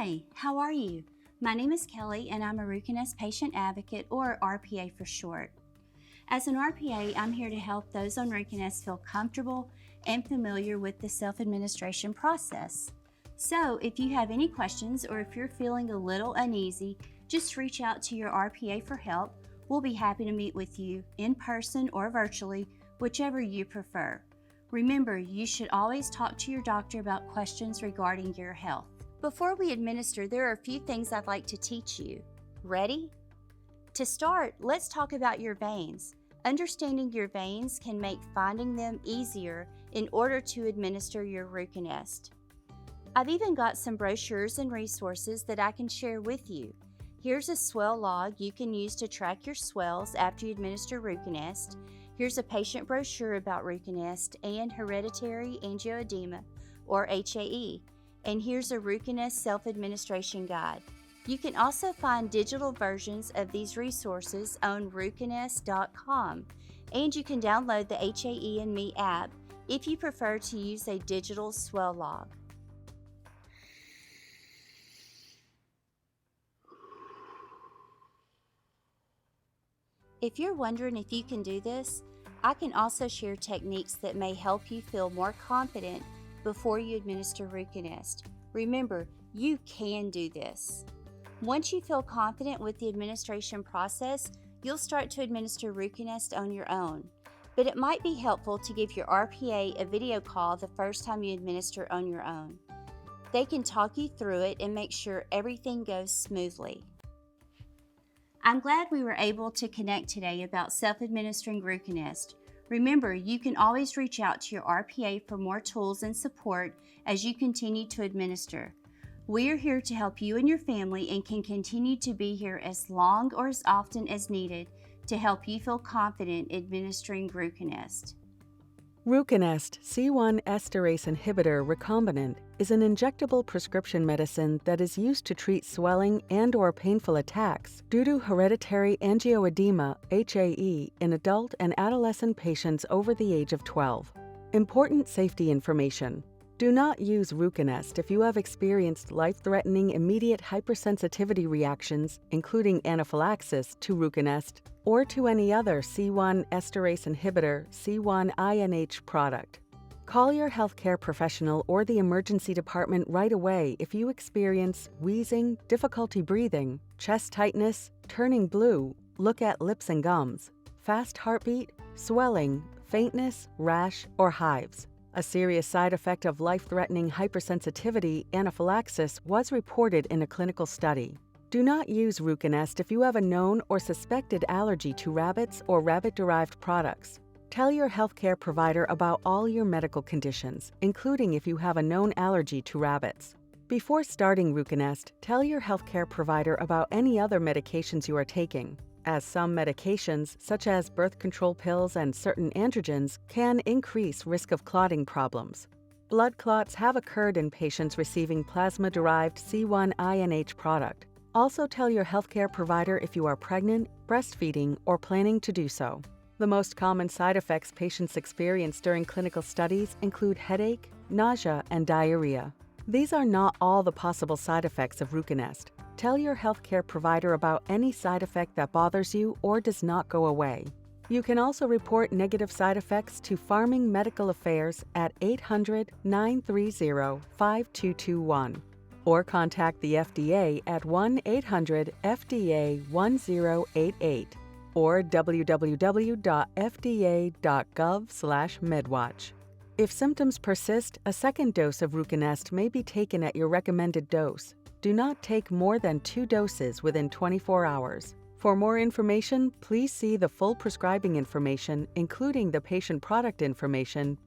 Hi, how are you? My name is Kelli and I'm a RUCONEST Patient Advocate, or RPA for short. As an RPA, I'm here to help those on RUCONEST feel comfortable and familiar with the self-administration process. So if you have any questions or if you're feeling a little uneasy, just reach out to your RPA for help. We'll be happy to meet with you in person or virtually, whichever you prefer. Remember, you should always talk to your doctor about questions regarding your health. Before we administer, there are a few things I'd like to teach you. Ready? To start, let's talk about your veins. Understanding your veins can make finding them easier in order to administer your RUCONEST. I've even got some brochures and resources that I can share with you. Here's a swell log you can use to track your swells after you administer RUCONEST. Here's a patient brochure about RUCONEST and hereditary angioedema, or HAE. And here's a RUCONEST self-administration guide. You can also find digital versions of these resources on RUCONEST.com, and you can download the HAE and Me app if you prefer to use a digital swell log. If you're wondering if you can do this, I can also share techniques that may help you feel more confident before you administer RUCONEST. Remember, you can do this. Once you feel confident with the administration process, you'll start to administer RUCONEST on your own. But it might be helpful to give your RPA a video call the first time you administer on your own. They can talk you through it and make sure everything goes smoothly. I'm glad we were able to connect today about self-administering RUCONEST. Remember, you can always reach out to your RPA for more tools and support as you continue to administer. We are here to help you and your family and can continue to be here as long or as often as needed to help you feel confident administering RUCONEST. RUCONEST C1 esterase inhibitor recombinant is an injectable prescription medicine that is used to treat swelling and/or painful attacks due to hereditary angioedema (HAE) in adult and adolescent patients over the age of 12. Important safety information. Do not use RUCONEST if you have experienced life-threatening immediate hypersensitivity reactions, including anaphylaxis, to RUCONEST or to any other C1 esterase inhibitor C1-INH product. Call your healthcare professional or the emergency department right away if you experience wheezing, difficulty breathing, chest tightness, turning blue, look at lips and gums, fast heartbeat, swelling, faintness, rash, or hives. A serious side effect of life-threatening hypersensitivity, anaphylaxis, was reported in a clinical study. Do not use RUCONEST if you have a known or suspected allergy to rabbits or rabbit-derived products. Tell your healthcare provider about all your medical conditions, including if you have a known allergy to rabbits. Before starting RUCONEST, tell your healthcare provider about any other medications you are taking, as some medications, such as birth control pills and certain androgens, can increase risk of clotting problems. Blood clots have occurred in patients receiving plasma-derived C1-INH product. Also tell your healthcare provider if you are pregnant, breastfeeding, or planning to do so. The most common side effects patients experience during clinical studies include headache, nausea, and diarrhea. These are not all the possible side effects of RUCONEST. Tell your healthcare provider about any side effect that bothers you or does not go away. You can also report negative side effects to Pharming Medical Affairs at 800-930-5221 or contact the FDA at 1-800-FDA-1088 or www.fda.gov/medwatch. If symptoms persist, a second dose of RUCONEST may be taken at your recommended dose. Do not take more than 2 doses within 24 hours. For more information, please see the full prescribing information, including the patient product information,